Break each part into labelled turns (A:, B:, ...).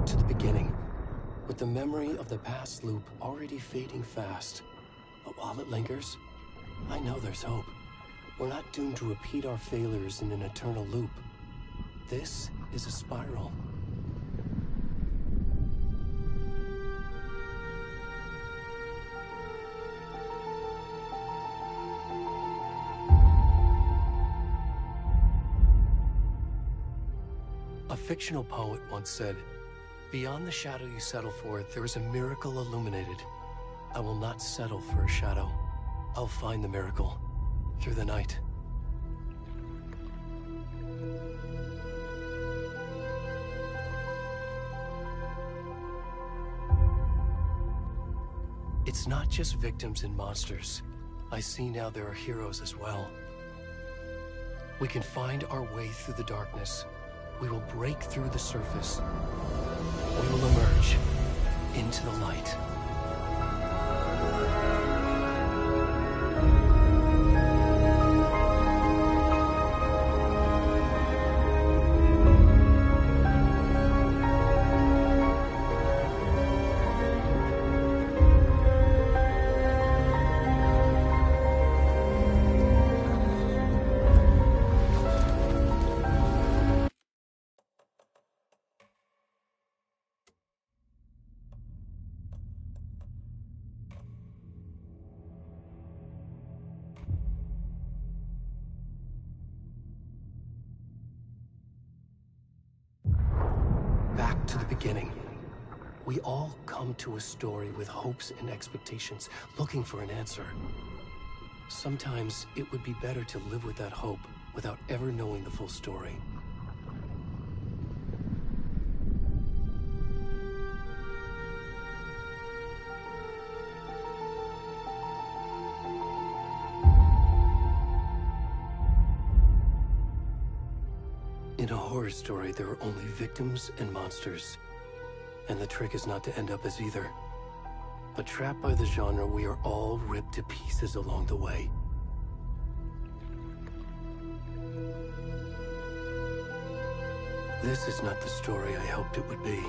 A: to the beginning, with the memory of the past loop already fading fast. But while it lingers, I know there's hope. We're not doomed to repeat our failures in an eternal loop. This is a spiral. A fictional poet once said, "Beyond the shadow you settle for, there is a miracle illuminated. I will not settle for a shadow. I'll find the miracle through the night." It's not just victims and monsters. I see now there are heroes as well. We can find our way through the darkness. We will break through the surface. We will emerge into the light. Back to the beginning. We all come to a story with hopes and expectations, looking for an answer. Sometimes it would be better to live with that hope without ever knowing the full story. In a horror story, there are only victims and monsters. And the trick is not to end up as either. But trapped by the genre, we are all ripped to pieces along the way. This is not the story I hoped it would be.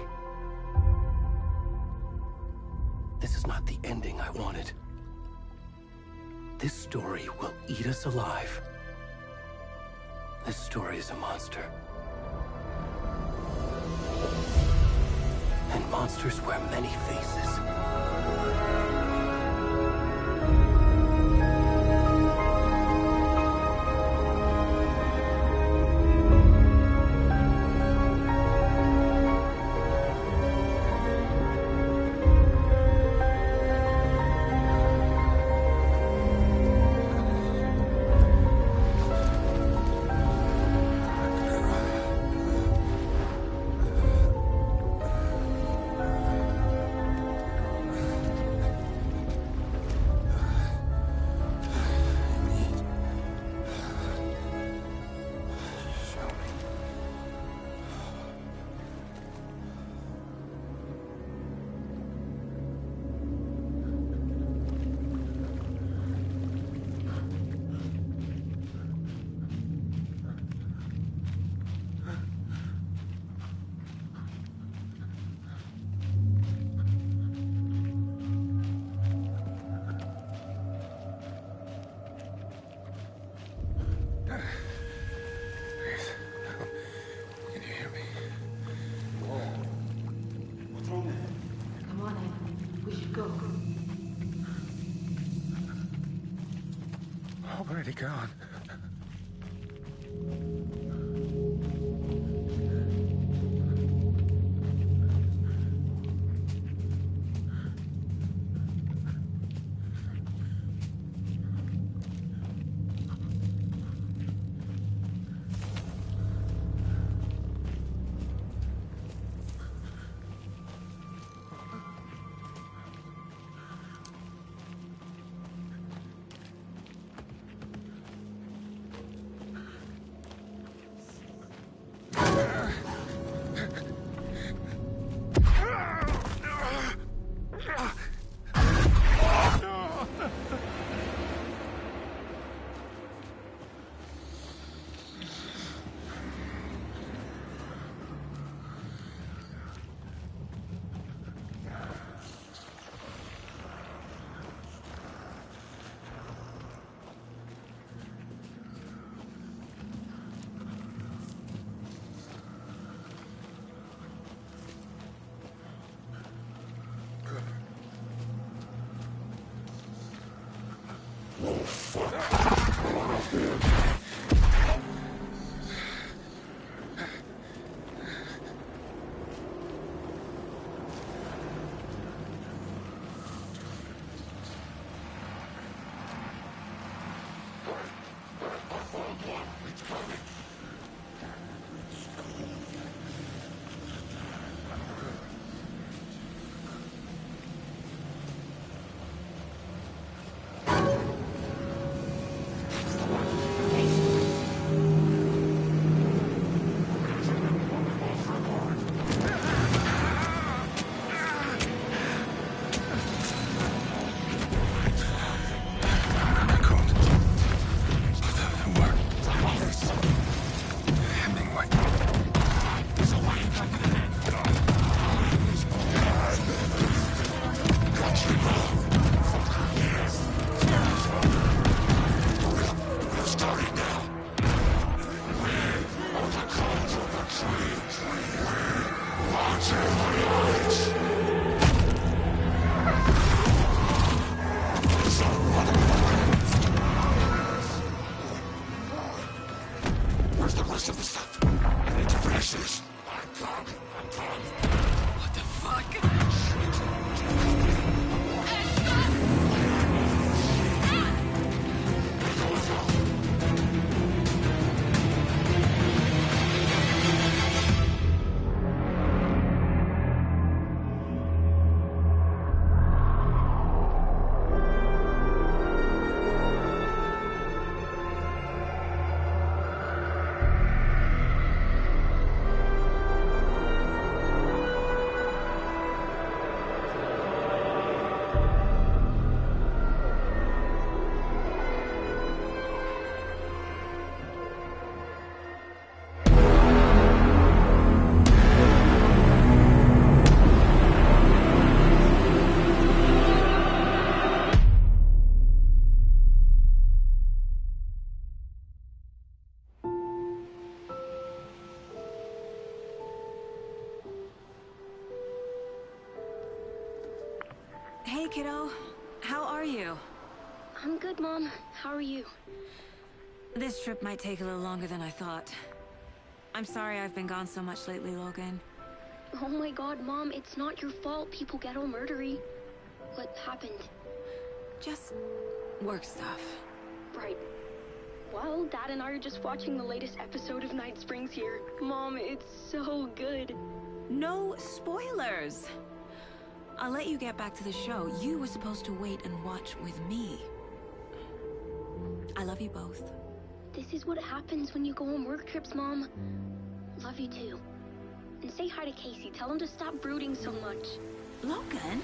A: This is not the ending I wanted. This story will eat us alive. This story is a monster. And monsters wear many faces.
B: Already gone. Hey, kiddo. How are you?
C: I'm good, Mom. How are you?
B: This trip might take a little longer than I thought. I'm sorry I've been gone so much lately, Logan.
C: Oh my god, Mom, it's not your fault people get all murdery. What happened?
B: Just work stuff.
C: Right. Well, Dad and I are just watching the latest episode of Night Springs here. Mom, it's so good.
B: No spoilers! I'll let you get back to the show. You were supposed to wait and watch with me. I love you both.
C: This is what happens when you go on work trips, Mom. Love you too. And say hi to Casey. Tell him to stop brooding so much.
B: Logan?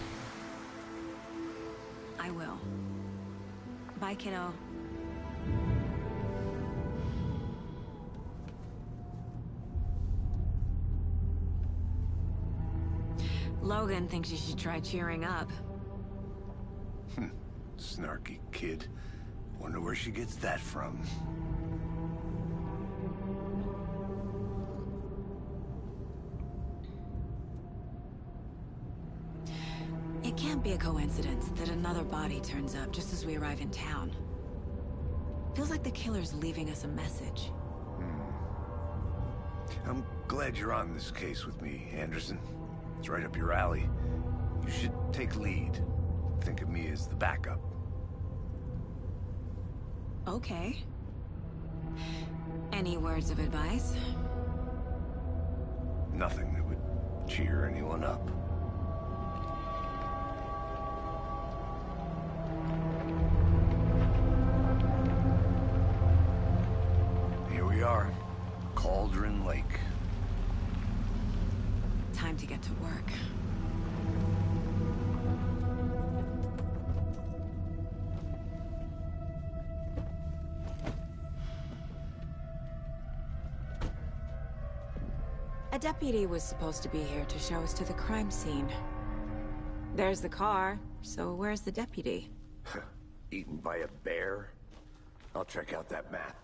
B: I will. Bye, kiddo. Logan thinks you should try cheering up.
D: Snarky kid. Wonder where she gets that from.
B: It can't be a coincidence that another body turns up just as we arrive in town. Feels like the killer's leaving us a message.
D: I'm glad you're on this case with me, Anderson. It's right up your alley. You should take lead. Think of me as the backup.
B: Okay. Any words of advice?
D: Nothing that would cheer anyone up. Here we are. Cauldron Lake.
B: Time to get to work. A deputy was supposed to be here to show us to the crime scene. There's the car, so where's the deputy?
D: Eaten by a bear? I'll check out that map.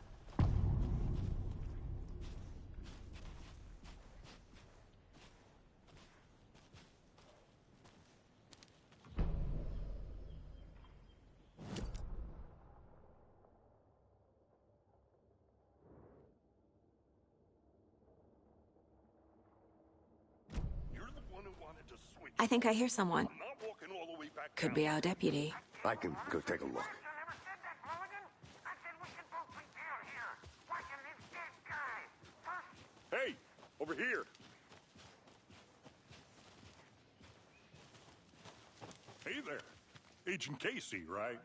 B: I think I hear someone. Could be our deputy.
D: I can go take a look.
E: Hey, over here. Hey there. Agent Casey, right?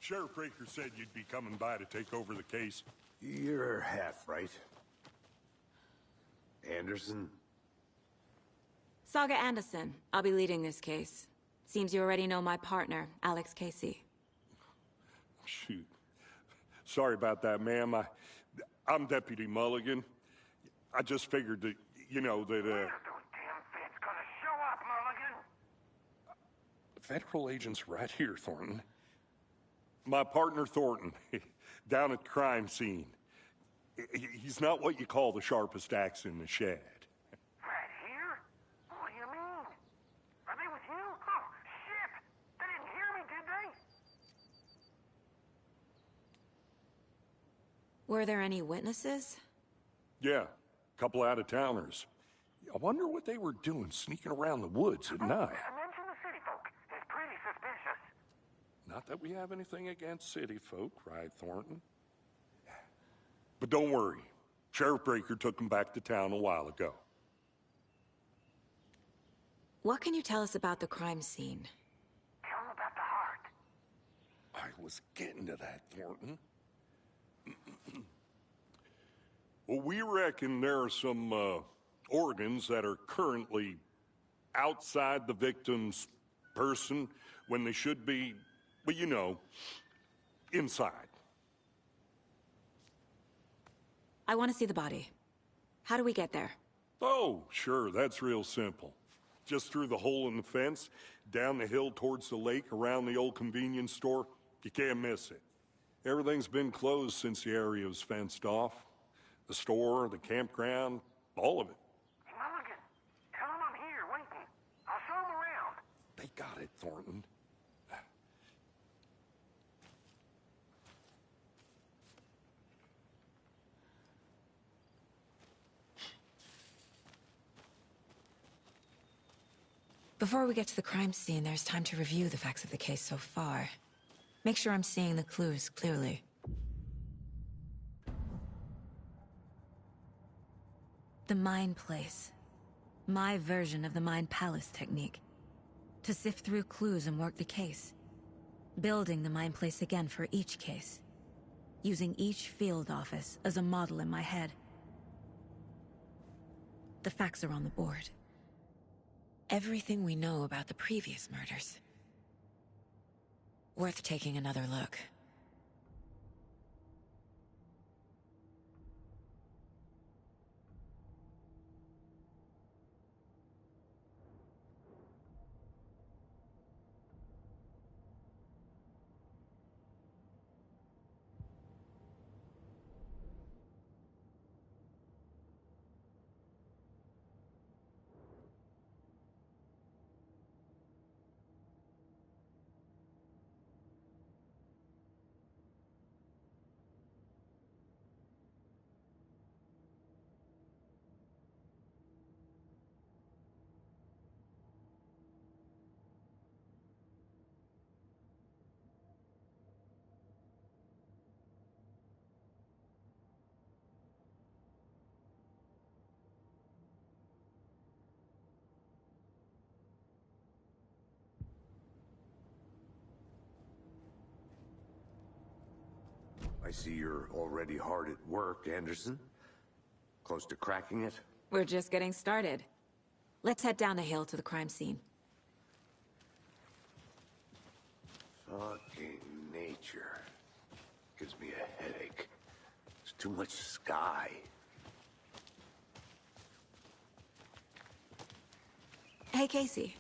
E: Sheriff Breaker said you'd be coming by to take over the case.
D: You're half right. Anderson?
B: Saga Anderson. I'll be leading this case. Seems you already know my partner, Alex Casey.
E: Shoot. Sorry about that, ma'am. I'm Deputy Mulligan. I just figured that, you know, that,
F: When are those damn feds gonna show up, Mulligan?
E: federal agent's right here, Thornton. My partner, Thornton, down at the crime scene. He's not what you call the sharpest axe in the shed.
F: Right here? What do you mean? Are they with you? Oh, shit! They didn't hear me, did they?
B: Were there any witnesses?
E: Yeah, a couple out-of-towners. I wonder what they were doing sneaking around the woods at night.
F: Mention the city folk. It's pretty suspicious.
E: Not that we have anything against city folk, right, Thornton? But don't worry. Sheriff Breaker took them back to town a while ago.
B: What can you tell us about the crime scene?
F: Tell them about the heart.
E: I was getting to that, Thornton. Well, we reckon there are some organs that are currently outside the victim's person when they should be, well, you know, inside.
B: I want to see the body. How do we get there?
E: Oh, sure, that's real simple. Just through the hole in the fence, down the hill towards the lake, around the old convenience store. You can't miss it. Everything's been closed since the area was fenced off. The store, the campground, all of it.
F: Hey, Mulligan, tell them I'm here waiting. I'll show them around.
E: They got it, Thornton.
B: Before we get to the crime scene, there's time to review the facts of the case so far. Make sure I'm seeing the clues clearly. The Mind Place. My version of the Mind Palace technique. To sift through clues and work the case. Building the Mind Place again for each case. Using each field office as a model in my head. The facts are on the board. Everything we know about the previous murders. Worth taking another look.
D: I see you're already hard at work, Anderson. Close to cracking it?
B: We're just getting started. Let's head down the hill to the crime scene.
D: Fucking nature. Gives me a headache. There's too much sky.
B: Hey, Casey.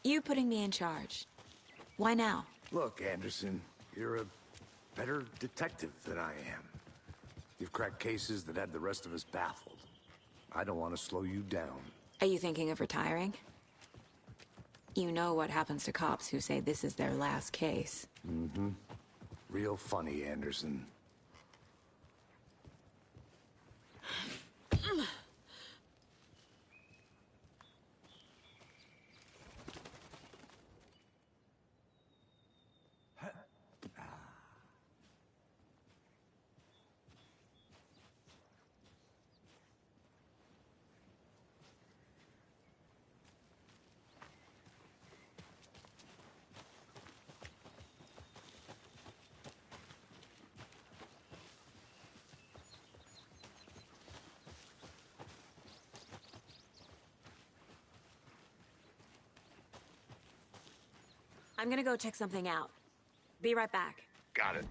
B: You putting me in charge. Why now?
D: Look, Anderson, you're a better detective than I am. You've cracked cases that had the rest of us baffled. I don't want to slow you down.
B: Are you thinking of retiring? You know what happens to cops who say this is their last case.
D: Mm-hmm. Real funny, Anderson.
B: I'm gonna go check something out. Be right back.
D: Got it.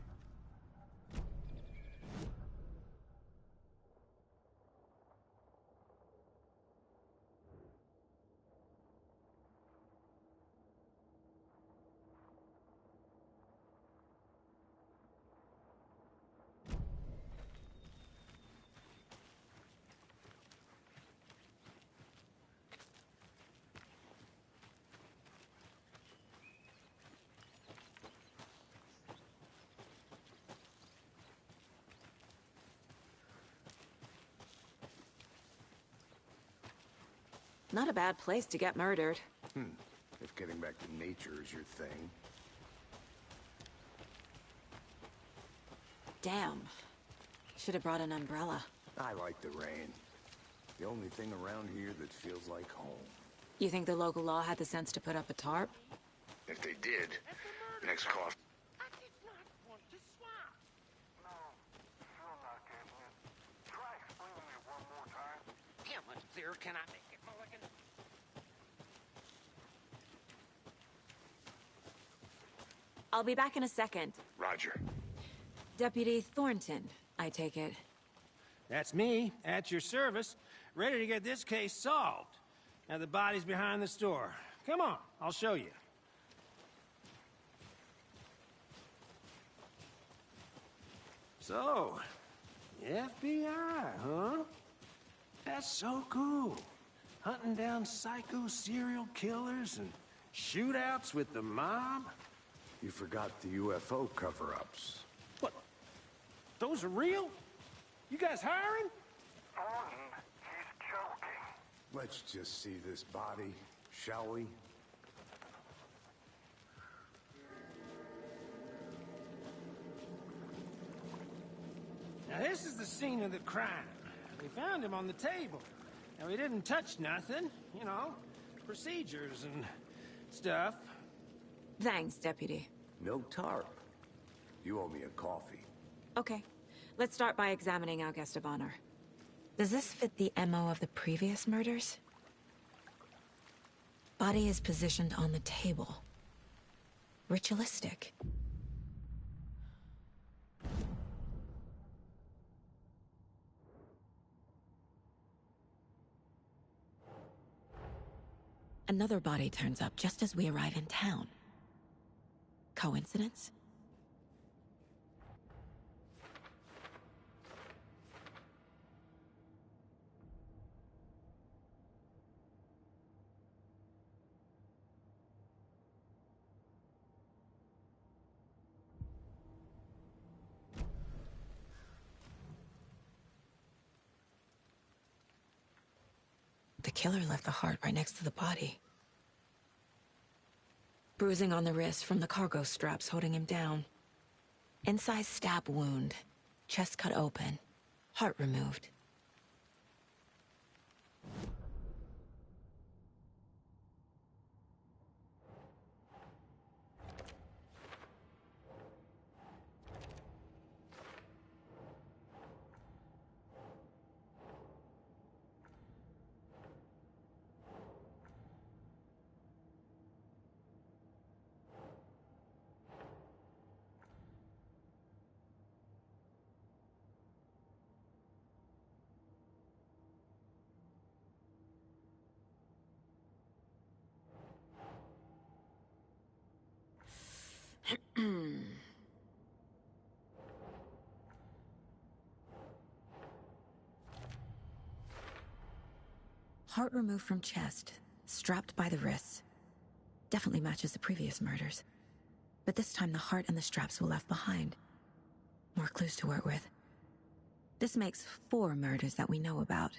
B: Not a bad place to get murdered.
D: If getting back to nature is your thing.
B: Damn. Should have brought an umbrella.
D: I like the rain. The only thing around here that feels like home.
B: You think the local law had the sense to put up a tarp?
D: If they did, next cough.
F: I did not want to swap. No, still not getting it. Try explaining it one more time. How much clearer can I make it, Mulligan?
B: I'll be back in a second.
D: Roger.
B: Deputy Thornton, I take it.
G: That's me, at your service, ready to get this case solved. Now the body's behind the store. Come on, I'll show you. So, FBI, huh? That's so cool. Hunting down psycho serial killers and Shootouts with the mob?
D: You forgot the UFO cover-ups.
G: What? Those are real? You guys hiring?
F: He's joking.
D: Let's just see this body, shall we?
G: Now this is the scene of the crime. We found him on the table. And we didn't touch nothing, you know, procedures and stuff.
B: Thanks, Deputy.
D: No tarp. You owe me a coffee.
B: Okay. Let's start by examining our guest of honor. Does this fit the MO of the previous murders? Body is positioned on the table. Ritualistic. Another body turns up just as we arrive in town. Coincidence? The killer left the heart right next to the body. Bruising on the wrist from the cargo straps holding him down. Incised stab wound. Chest cut open. Heart removed. Heart removed from chest, strapped by the wrists. Definitely matches the previous murders. But this time the heart and the straps were left behind. More clues to work with. This makes 4 murders that we know about.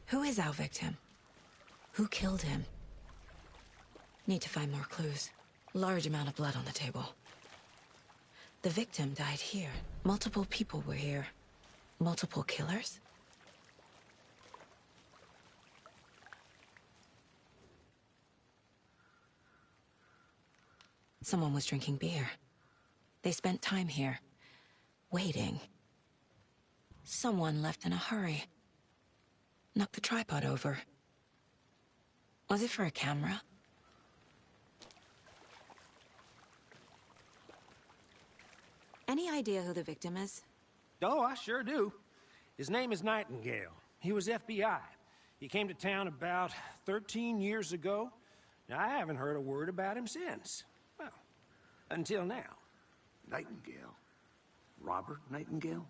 B: Who is our victim? Who killed him? Need to find more clues. Large amount of blood on the table. The victim died here. Multiple people were here. Multiple killers? Someone was drinking beer. They spent time here, waiting. Someone left in a hurry. Knocked the tripod over. Was it for a camera? Any idea who the victim is?
G: Oh, I sure do. His name is Nightingale. He was FBI. He came to town about 13 years ago. Now, I haven't heard a word about him since. Well, until now.
D: Nightingale? Robert Nightingale?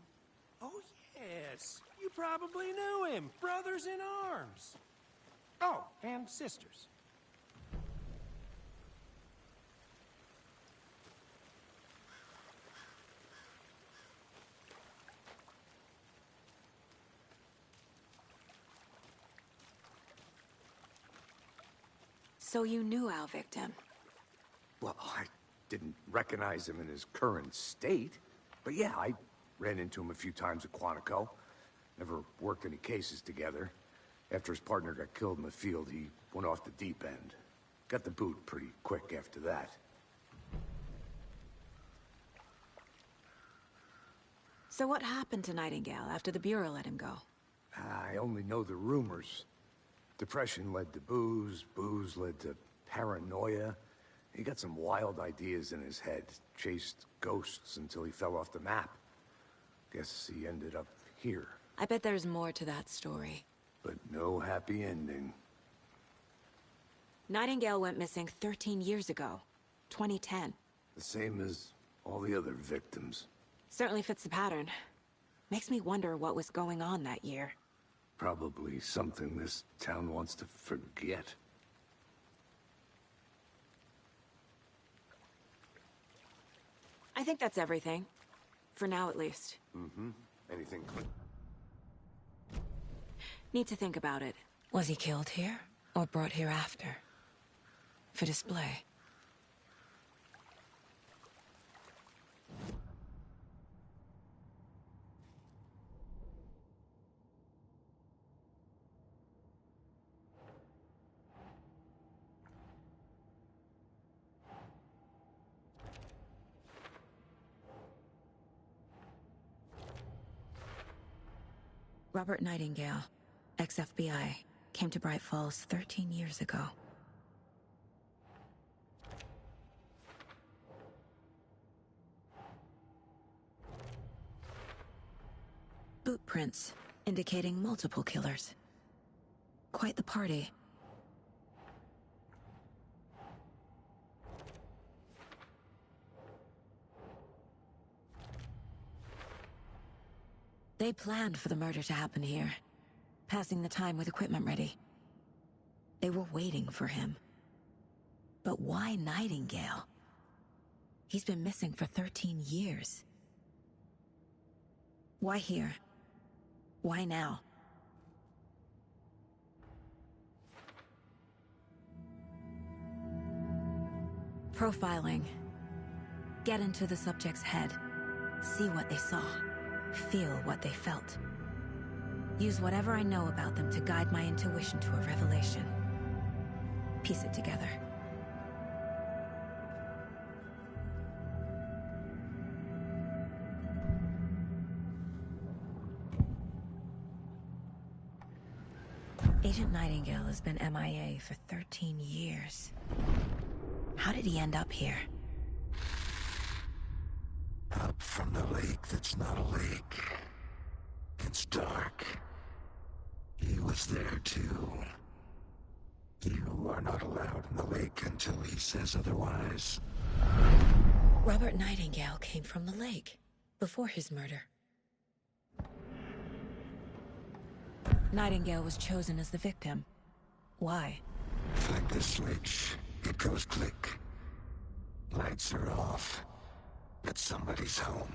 G: Oh, yes. You probably knew him. Brothers in arms. Oh, and sisters.
B: So you knew our victim?
D: Well, I didn't recognize him in his current state. But yeah, I ran into him a few times at Quantico. Never worked any cases together. After his partner got killed in the field, he went off the deep end. Got the boot pretty quick after that.
B: So what happened to Nightingale after the Bureau let him go?
D: I only know the rumors. Depression led to booze, booze led to paranoia. He got some wild ideas in his head, chased ghosts until he fell off the map. Guess he ended up here.
B: I bet there's more to that story.
D: But no happy ending.
B: Nightingale went missing 13 years ago. 2010.
D: The same as all the other victims.
B: Certainly fits the pattern. Makes me wonder what was going on that year.
D: Probably something this town wants to forget.
B: I think that's everything. For now, at least.
D: Mm-hmm. Anything clear?
B: Need to think about it. Was he killed here, or brought here after? For display. Robert Nightingale, ex-FBI, came to Bright Falls 13 years ago. Boot prints, indicating multiple killers. Quite the party. They planned for the murder to happen here, passing the time with equipment ready. They were waiting for him. But why Nightingale? He's been missing for 13 years. Why here? Why now? Profiling. Get into the subject's head. See what they saw. Feel what they felt. Use whatever I know about them to guide my intuition to a revelation. Piece it together. Agent Nightingale has been MIA for 13 years. How did he end up here?
H: Up from the lake that's not a lake. It's dark. He was there too. You are not allowed in the lake until he says otherwise.
B: Robert Nightingale came from the lake, before his murder. Nightingale was chosen as the victim. Why?
H: Flick the switch, it goes click. Lights are off. But somebody's home.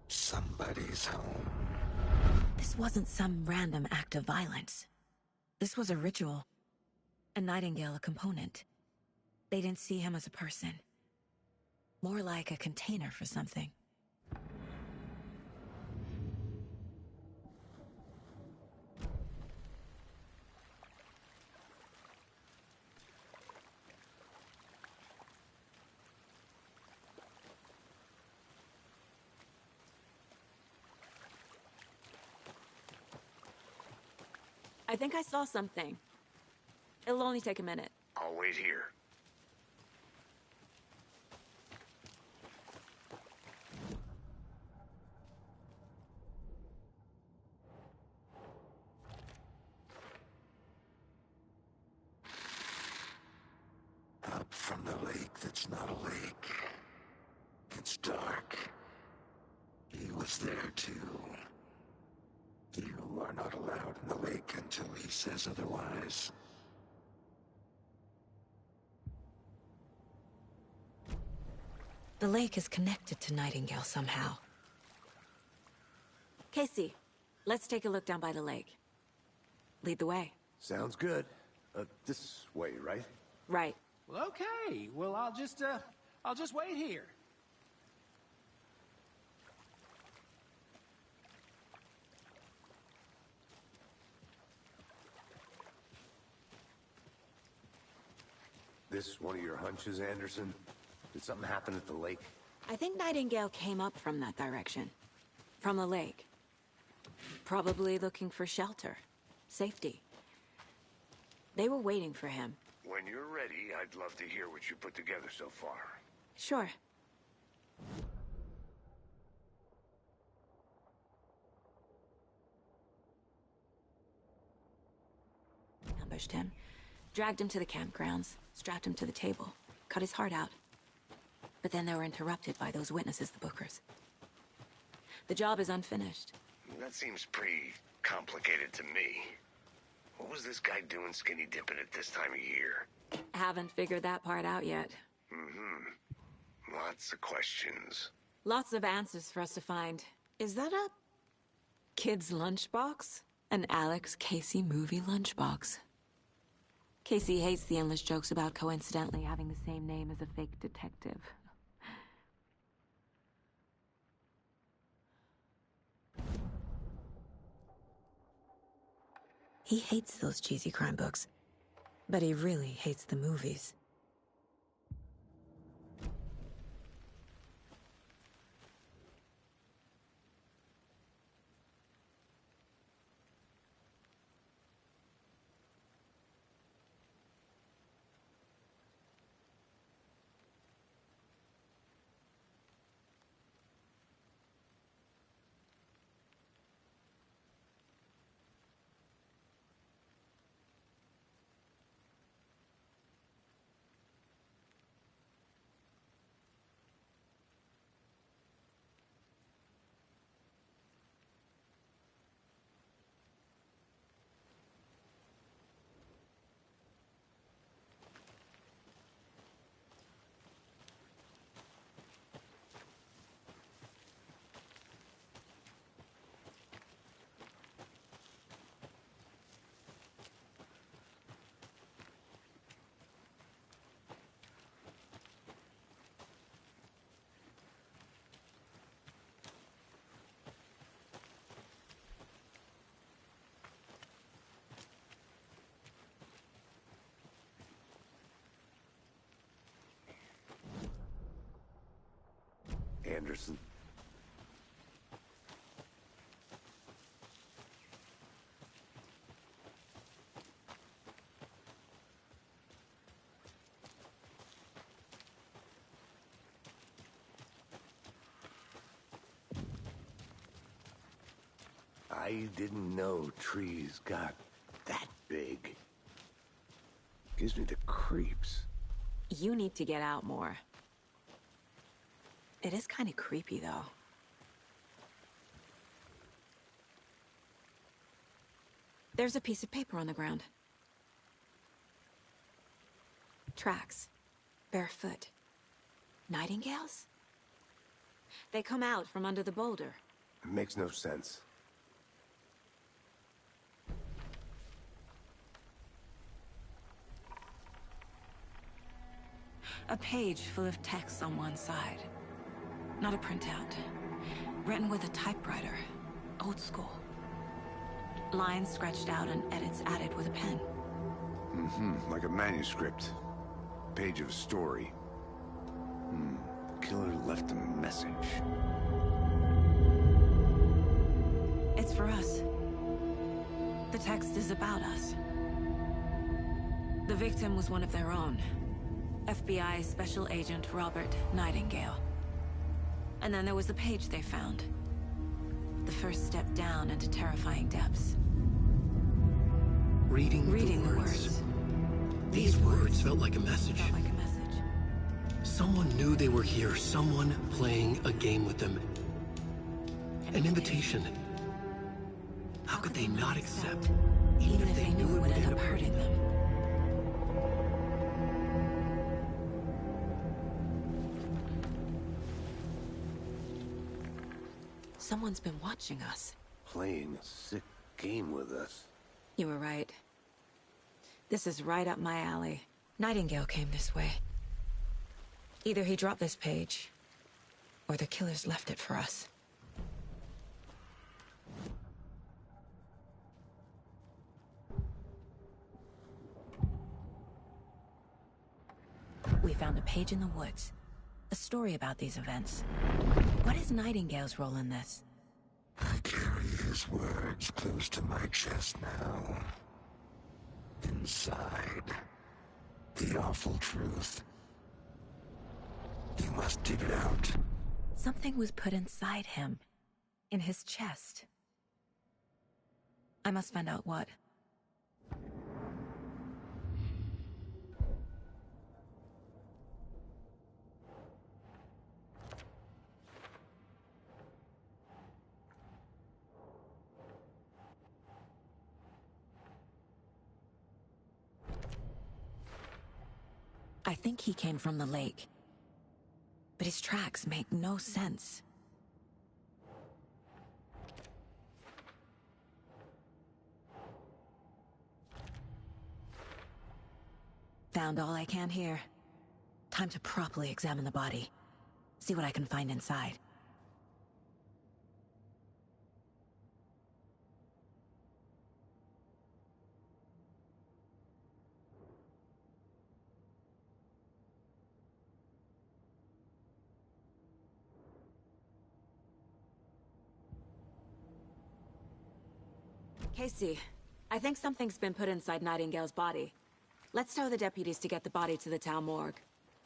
H: Somebody's home.
B: This wasn't some random act of violence. This was a ritual. And Nightingale a component. They didn't see him as a person. More like a container for something. I think I saw something. It'll only take a minute.
H: I'll wait here. Up from the lake that's not a lake. It's dark. He was there too. You are not allowed in the lake until he says otherwise.
B: The lake is connected to Nightingale somehow. Casey, let's take a look down by the lake. Lead the way.
D: Sounds good. This way, right?
B: Right.
G: Well, okay. Well, I'll just wait here.
D: This one of your hunches, Anderson? Did something happen at the lake?
B: I think Nightingale came up from that direction. From the lake. Probably looking for shelter. Safety. They were waiting for him.
H: When you're ready, I'd love to hear what you put together so far.
B: Sure. ambushed him, dragged him to the campgrounds, strapped him to the table, cut his heart out. But then they were interrupted by those witnesses, the Bookers. The job is unfinished.
I: That seems pretty complicated to me. What was this guy doing skinny dipping at this time of year?
B: Haven't figured that part out yet.
I: Lots of questions.
B: Lots of answers for us to find. Is that a kid's lunchbox? An Alex Casey movie lunchbox. Casey hates the endless jokes about coincidentally having the same name as a fake detective. He hates those cheesy crime books, but he really hates the movies.
D: Anderson. I didn't know trees got that big. Gives me the creeps.
B: You need to get out more. It is kind of creepy, though. There's a piece of paper on the ground. Tracks. Barefoot. Nightingales? They come out from under the boulder.
D: It makes no sense.
B: A page full of text on one side. Not a printout. Written with a typewriter. Old school. Lines scratched out and edits added with a pen.
D: Like a manuscript. Page of a story. The killer left a message.
B: It's for us. The text is about us. The victim was one of their own. FBI Special Agent Robert Nightingale. And then there was the page they found. The first step down into terrifying depths.
A: Reading the words. These words felt like a message. Someone knew they were here, someone playing a game with them. An invitation. How could they not accept, even if they knew it would end up hurting them?
B: Someone's been watching us.
D: Playing a sick game with us.
B: You were right. This is right up my alley. Nightingale came this way. Either he dropped this page, or the killers left it for us. We found a page in the woods. A story about these events. What is Nightingale's role in this?
H: I carry his words close to my chest now. Inside, the awful truth. You must dig it out.
B: Something was put inside him. In his chest. I must find out what. I think he came from the lake. But his tracks make no sense. Found all I can here. Time to properly examine the body. See what I can find inside. Casey, I think something's been put inside Nightingale's body. Let's tell the deputies to get the body to the town morgue.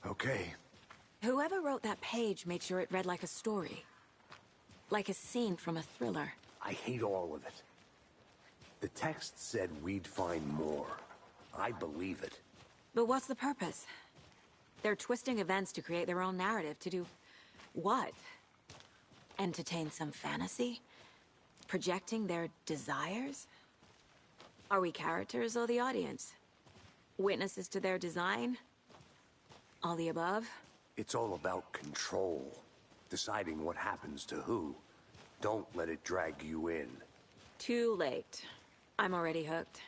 D: Okay.
B: Whoever wrote that page made sure it read like a story. Like a scene from a thriller.
D: I hate all of it. The text said we'd find more. I believe it.
B: But what's the purpose? They're twisting events to create their own narrative. To do what? Entertain some fantasy? Projecting their desires? Are we characters or the audience? Witnesses to their design? All the above?
D: It's all about control. Deciding what happens to who. Don't let it drag you in.
B: Too late. I'm already hooked.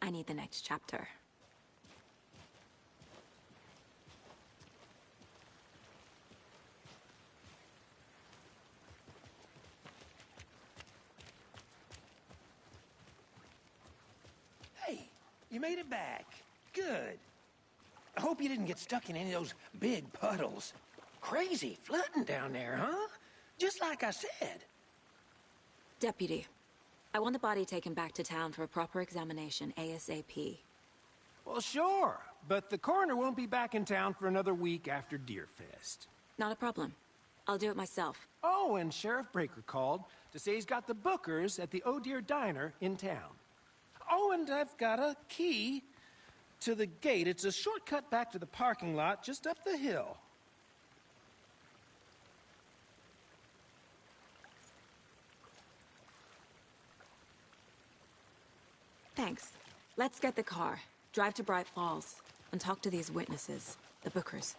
B: I need the next chapter.
G: Hey, you made it back. Good. I hope you didn't get stuck in any of those big puddles. Crazy flooding down there, huh? Just like I said.
B: Deputy, I want the body taken back to town for a proper examination ASAP.
G: Well, sure, but the coroner won't be back in town for another week after Deerfest.
B: Not a problem. I'll do it myself.
G: Oh, and Sheriff Breaker called to say he's got the Bookers at the Oh Deer Diner in town. Oh, and I've got a key to the gate. It's a shortcut back to the parking lot just up the hill.
B: Thanks. Let's get the car, drive to Bright Falls, and talk to these witnesses, the Bookers.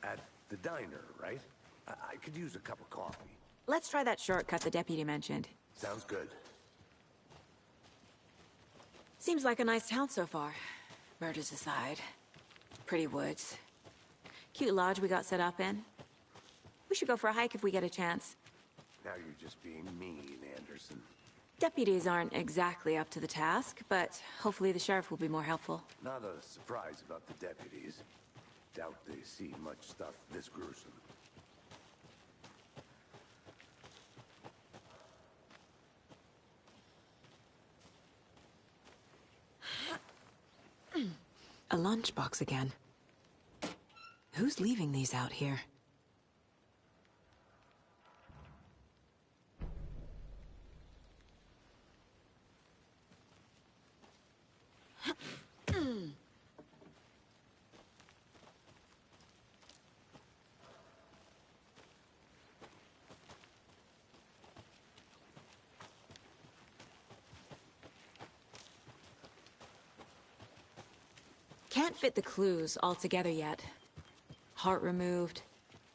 D: At the diner, right? I could use a cup of coffee.
B: Let's try that shortcut the deputy mentioned.
D: Sounds good.
B: Seems like a nice town so far. Murders aside. Pretty woods. Cute lodge we got set up in. We should go for a hike if we get a chance.
D: Now you're just being mean, Anderson.
B: Deputies aren't exactly up to the task, but hopefully the sheriff will be more helpful.
D: Not a surprise about the deputies. Doubt they see much stuff this gruesome.
B: A lunchbox again. Who's leaving these out here? Can't fit the clues all together yet. Heart removed,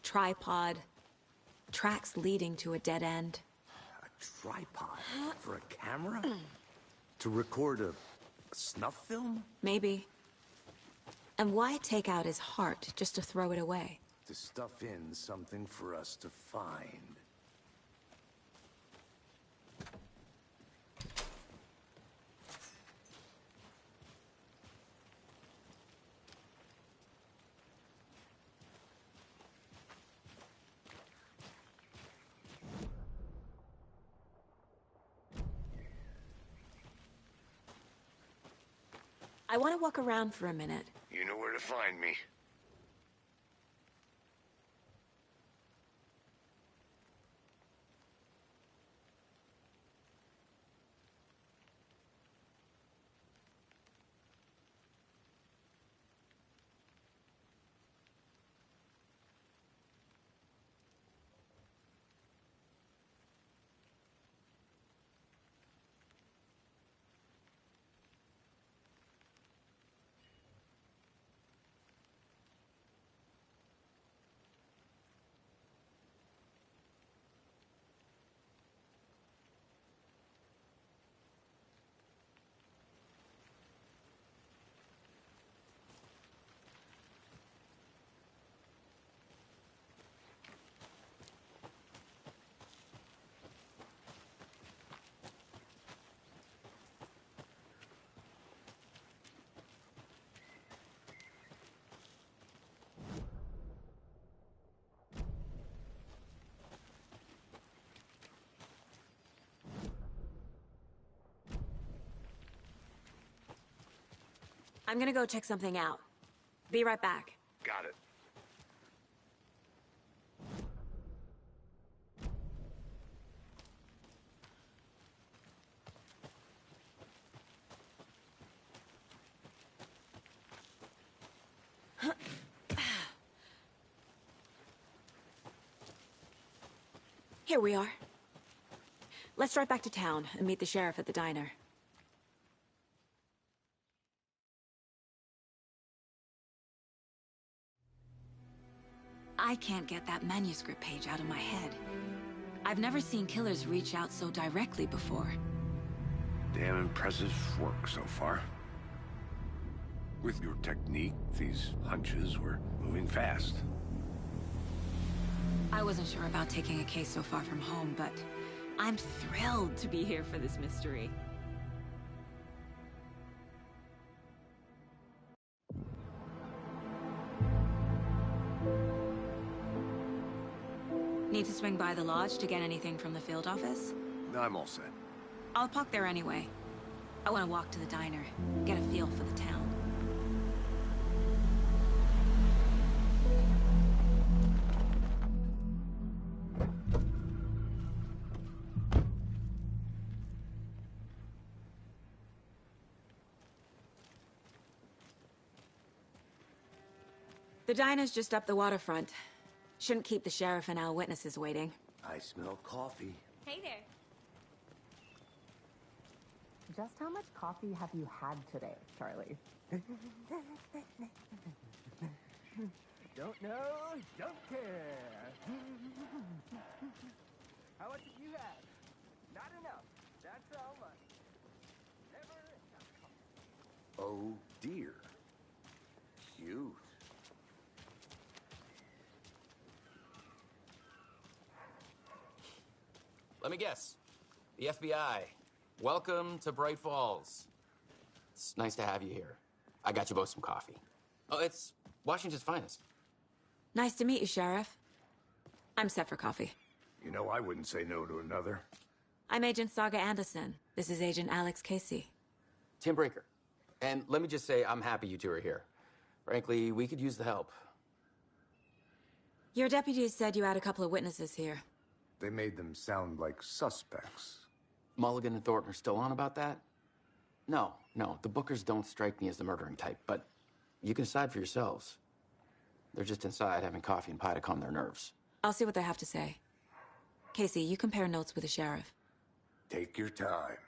B: tripod, tracks leading to a dead end.
D: A tripod? For a camera? To record a snuff film?
B: Maybe. And why take out his heart just to throw it away?
D: To stuff in something for us to find.
B: I want to walk around for a minute.
I: You know where to find me.
B: I'm gonna go check something out. Be right back.
I: Got it.
B: Here we are. Let's drive back to town and meet the sheriff at the diner. I can't get that manuscript page out of my head. I've never seen killers reach out so directly before.
I: Damn impressive work so far. With your technique, these hunches were moving fast.
B: I wasn't sure about taking a case so far from home, but I'm thrilled to be here for this mystery. Need to swing by the lodge to get anything from the field office?
I: I'm all set.
B: I'll park there anyway. I want to walk to the diner, get a feel for the town. The diner's just up the waterfront. Shouldn't keep the sheriff and our witnesses waiting.
D: I smell coffee.
J: Hey there.
K: Just how much coffee have you had today, Charlie? Don't know, don't care. How much have you had? Not enough. That's how much. Never enough.
D: Oh dear. Cute.
L: Let me guess. The FBI. Welcome to Bright Falls. It's nice to have you here. I got you both some coffee. Oh, it's Washington's finest.
B: Nice to meet you, Sheriff. I'm set for coffee.
D: You know, I wouldn't say no to another.
B: I'm Agent Saga Anderson. This is Agent Alex Casey.
L: Tim Breaker. And let me just say, I'm happy you two are here. Frankly, we could use the help.
B: Your deputies said you had a couple of witnesses here.
D: They made them sound like suspects.
L: Mulligan and Thornton are still on about that? No, the Bookers don't strike me as the murdering type, but you can decide for yourselves. They're just inside having coffee and pie to calm their nerves.
B: I'll see what they have to say. Casey, you compare notes with the sheriff.
D: Take your time.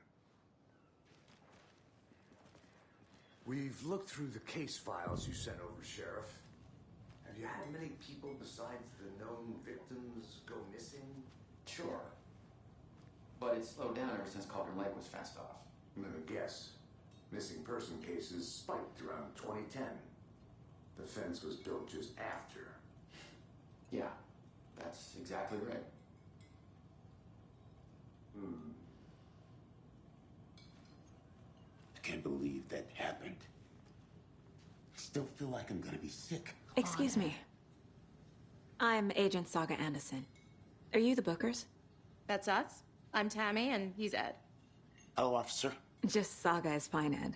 D: We've looked through the case files you sent over, Sheriff. Have you had many people besides the known victims go missing?
L: Sure. But it's slowed down ever since Cauldron Lake was fenced off.
D: Let me guess. Missing person cases spiked around 2010. The fence was built just after.
L: Yeah, that's exactly right.
H: I can't believe that happened. I still feel like I'm gonna be sick.
B: Excuse me. I'm Agent Saga Anderson. Are you the Bookers?
J: That's us. I'm Tammy, and he's Ed.
H: Hello, officer.
B: Just Saga is fine, Ed.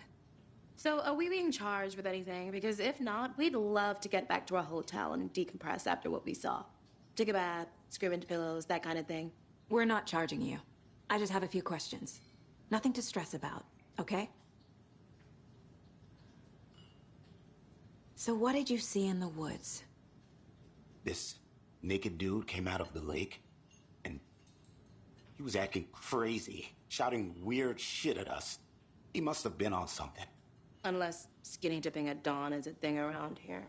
J: So, are we being charged with anything? Because if not, we'd love to get back to our hotel and decompress after what we saw. Take a bath, scream into pillows, that kind of thing.
B: We're not charging you. I just have a few questions. Nothing to stress about, okay? So what did you see in the woods?
H: This naked dude came out of the lake, and he was acting crazy, shouting weird shit at us. He must have been on something.
J: Unless skinny dipping at dawn is a thing around here.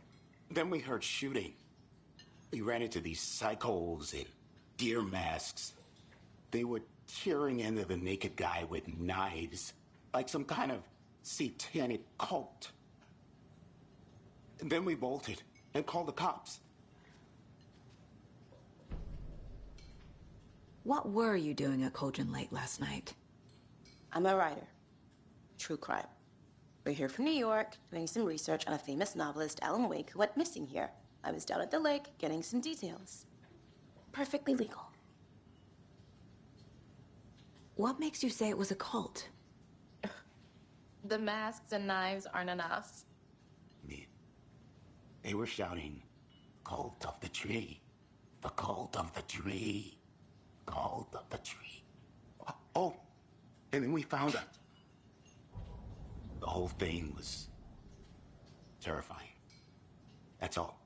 H: Then we heard shooting. We ran into these psychos in deer masks. They were tearing into the naked guy with knives, like some kind of satanic cult. And then we bolted and called the cops.
B: What were you doing at Cauldron Lake last night?
J: I'm a writer. True crime. We're here from New York, doing some research on a famous novelist, Alan Wake, who went missing here. I was down at the lake, getting some details. Perfectly legal.
B: What makes you say it was a cult?
J: The masks and knives aren't enough.
M: They were shouting, "Cult of the tree. The cult of the tree. Cult of the tree." Oh, and then we found it. The whole thing was terrifying. That's all.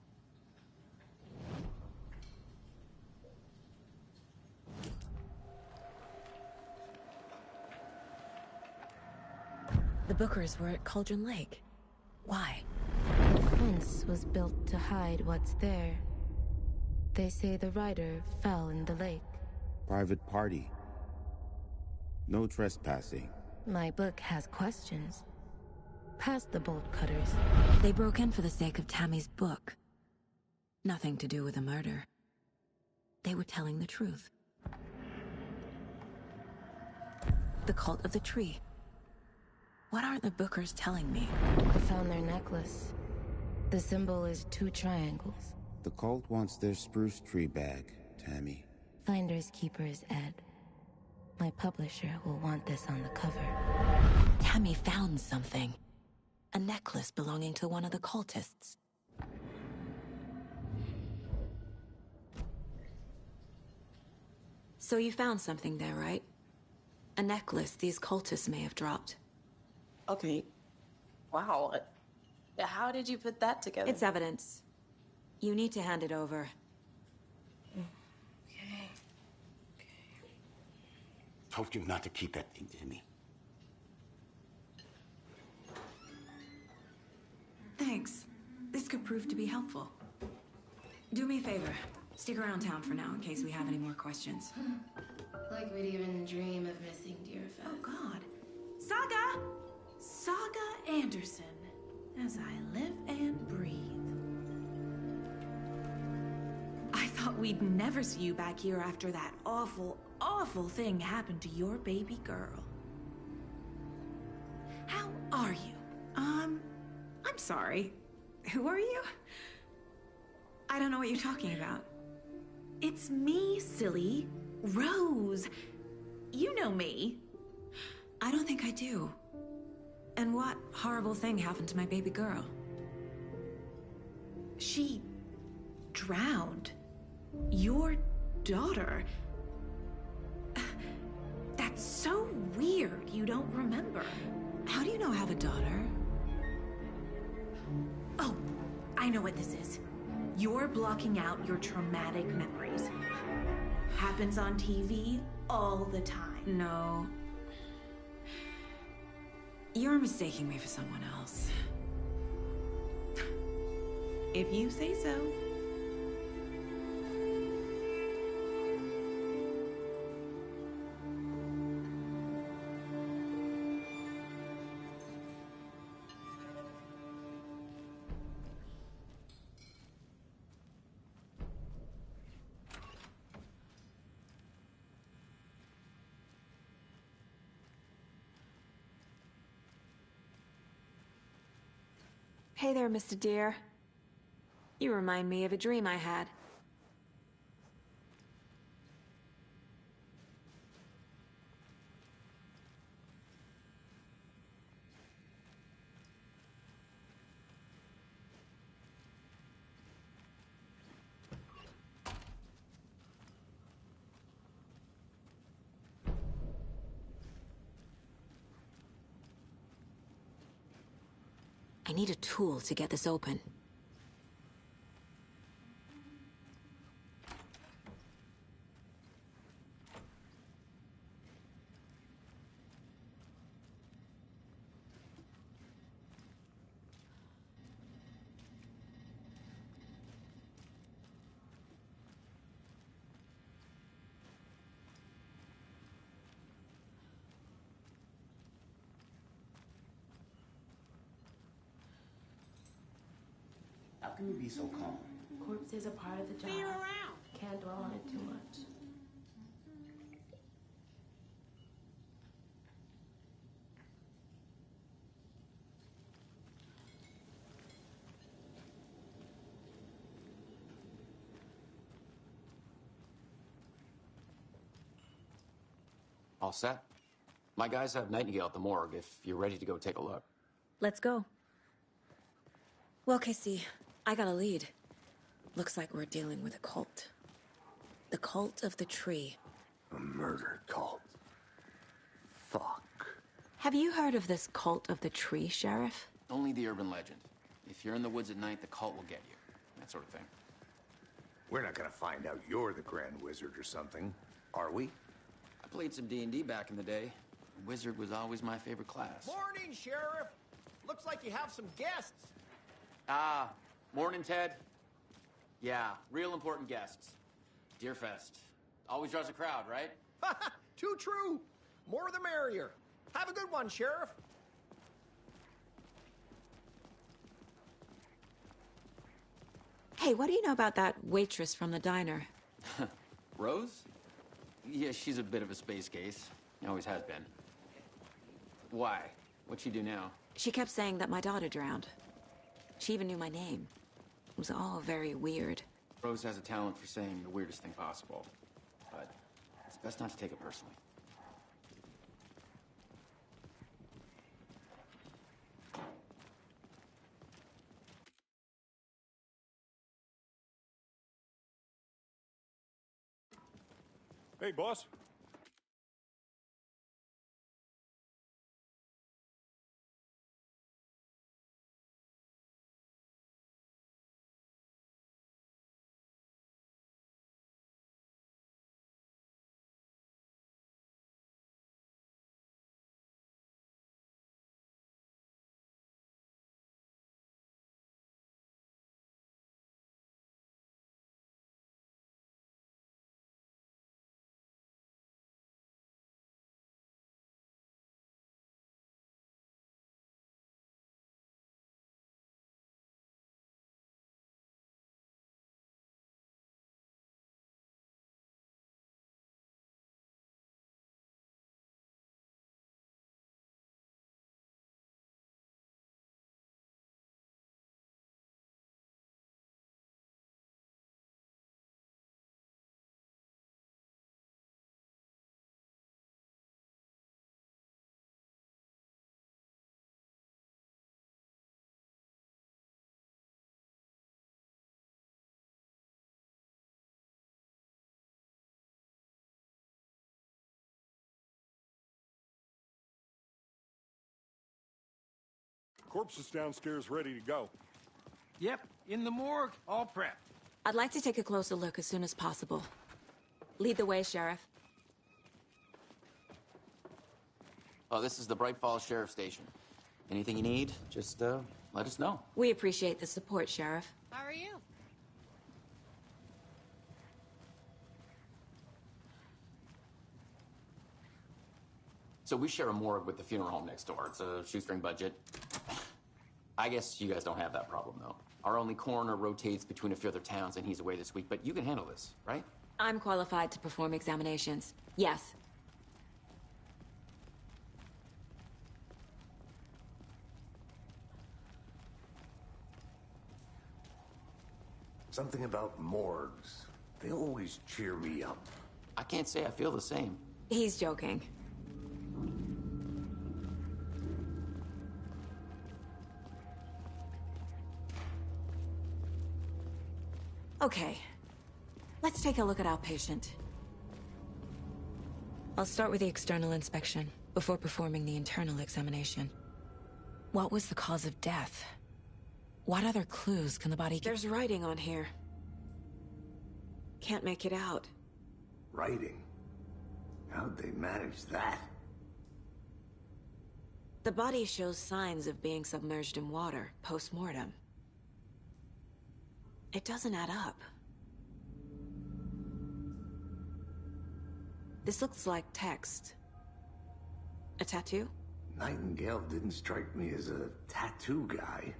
B: The Bookers were at Cauldron Lake. Why?
N: The fence was built to hide what's there. They say the rider fell in the lake.
O: Private party. No trespassing.
N: My book has questions. Past the bolt cutters.
B: They broke in for the sake of Tammy's book. Nothing to do with a murder. They were telling the truth. The cult of the tree. What aren't the Bookers telling me?
N: I found their necklace. The symbol is 2 triangles.
O: The cult wants their spruce tree bag, Tammy.
N: Finders keepers, Ed. My publisher will want this on the cover.
B: Tammy found something. A necklace belonging to one of the cultists. So you found something there, right? A necklace these cultists may have dropped.
J: Okay. Wow. How did you put that together?
B: It's evidence. You need to hand it over.
J: Okay.
M: Told you not to keep that thing to me.
B: Thanks. This could prove to be helpful. Do me a favor. Stick around town for now in case we have any more questions.
N: Like we'd even dream of missing Deerfest.
P: Oh, God. Saga! Saga Anderson. As I live and breathe. I thought we'd never see you back here after that awful, awful thing happened to your baby girl. How are you? I'm sorry. Who are you? I don't know what you're talking about. It's me, silly. Rose. You know me.
B: I don't think I do. And what horrible thing happened to my baby girl?
P: She drowned. Your daughter. That's so weird you don't remember.
B: How do you know I have a daughter?
P: Oh, I know what this is. You're blocking out your traumatic memories. Happens on TV all the time.
B: No. You're mistaking me for someone else.
P: If you say so.
B: Hey there, Mr. Deer. You remind me of a dream I had. I need a tool to get this open.
M: How can you be so calm?
N: Corpses are part of the job.
P: Be around.
N: Can't dwell on it too much.
L: All set? My guys have Nightingale at the morgue if you're ready to go take a look.
B: Let's go. Well, Casey, I got a lead. Looks like we're dealing with a cult. The Cult of the Tree.
D: A murder cult. Fuck.
B: Have you heard of this Cult of the Tree, Sheriff?
L: Only the urban legend. If you're in the woods at night, the cult will get you. That sort of thing.
D: We're not gonna find out you're the Grand Wizard or something, are we?
L: I played some D&D back in the day. Wizard was always my favorite class.
G: Morning, Sheriff. Looks like you have some guests.
L: Morning, Ted. Yeah, real important guests. Deerfest. Always draws a crowd, right?
G: Too true. More the merrier. Have a good one, Sheriff.
B: Hey, what do you know about that waitress from the diner?
L: Rose? Yeah, she's a bit of a space case. Always has been. Why? What'd she do now?
B: She kept saying that my daughter drowned. She even knew my name. It was all very weird.
L: Rose has a talent for saying the weirdest thing possible. But it's best not to take it personally.
E: Hey, boss. Corpse is downstairs ready to go.
G: Yep, in the morgue, all prepped.
B: I'd like to take a closer look as soon as possible. Lead the way, Sheriff.
L: Oh, this is the Bright Falls Sheriff Station. Anything you need, just let us know.
B: We appreciate the support, Sheriff.
Q: How are you?
L: So we share a morgue with the funeral home next door. It's a shoestring budget. I guess you guys don't have that problem, though. Our only coroner rotates between a few other towns, and he's away this week, but you can handle this, right?
B: I'm qualified to perform examinations. Yes.
D: Something about morgues. They always cheer me up.
L: I can't say I feel the same.
B: He's joking. Okay. Let's take a look at our patient. I'll start with the external inspection before performing the internal examination. What was the cause of death? What other clues can the body give? There's writing on here. Can't make it out.
D: Writing? How'd they manage that?
B: The body shows signs of being submerged in water post-mortem. It doesn't add up. This looks like text. A tattoo?
D: Nightingale didn't strike me as a tattoo guy.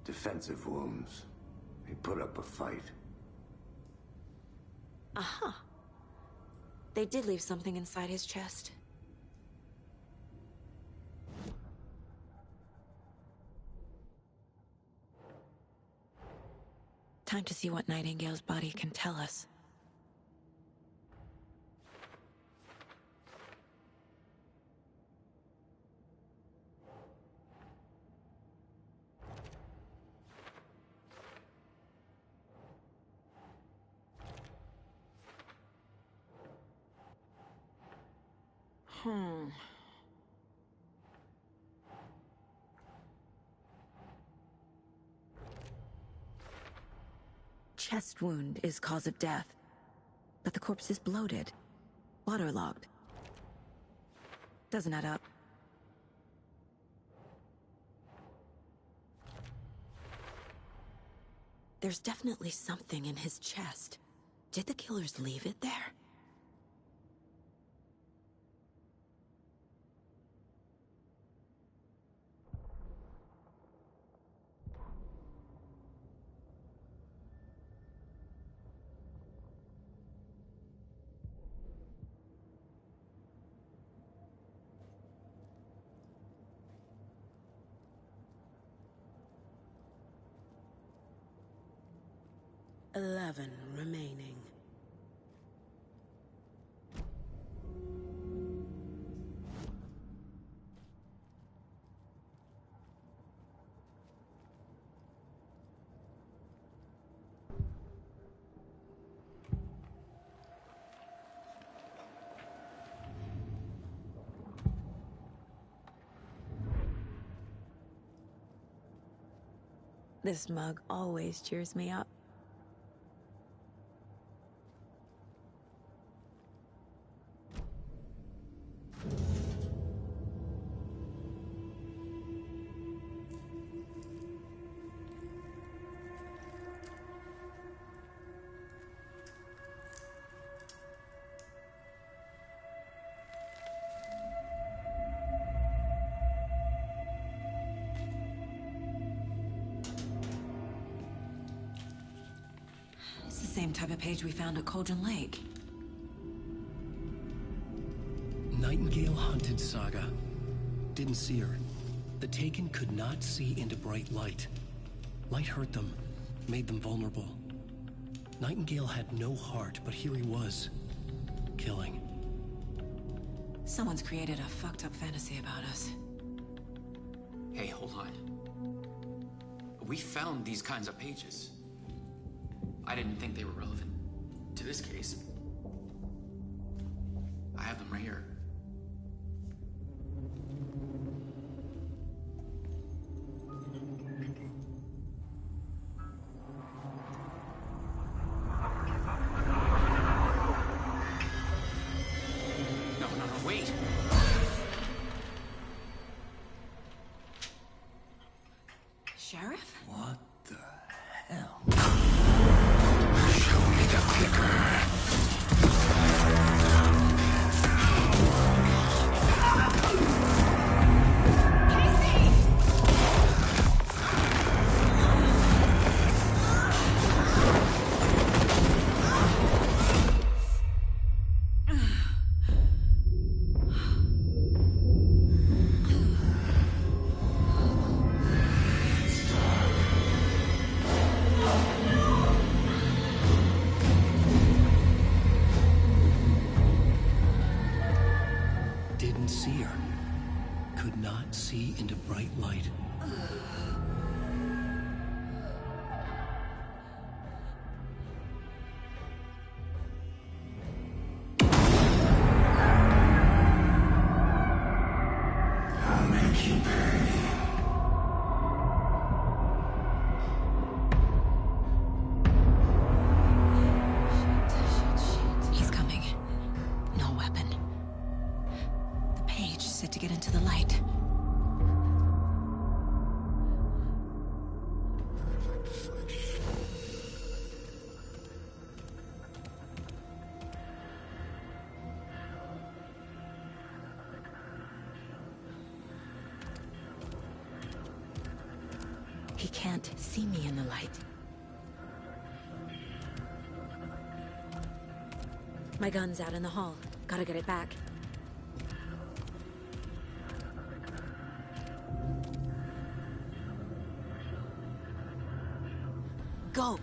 D: Defensive wounds. He put up a fight.
B: Uh-huh. They did leave something inside his chest. Time to see what Nightingale's body can tell us. Chest wound is cause of death, but the corpse is bloated, waterlogged. Doesn't add up. There's definitely something in his chest. Did the killers leave it there?
Q: "11 remaining.
B: This mug always cheers me up. It's the same type of page we found at Cauldron Lake.
A: Nightingale hunted Saga. Didn't see her. The Taken could not see into bright light. Light hurt them, made them vulnerable. Nightingale had no heart, but here he was, killing.
B: Someone's created a fucked up fantasy about us.
L: Hey, hold on. We found these kinds of pages. I didn't think they were relevant to this case. I have them right here. No, wait!
B: Sheriff?
D: What the hell?
H: Show me the clicker.
A: Didn't see her. Could not see into bright light.
H: I'll make you pay.
B: He's coming. No weapon. The page set to get into the light. He can't see me in the light. My gun's out in the hall. Gotta get it back. Go!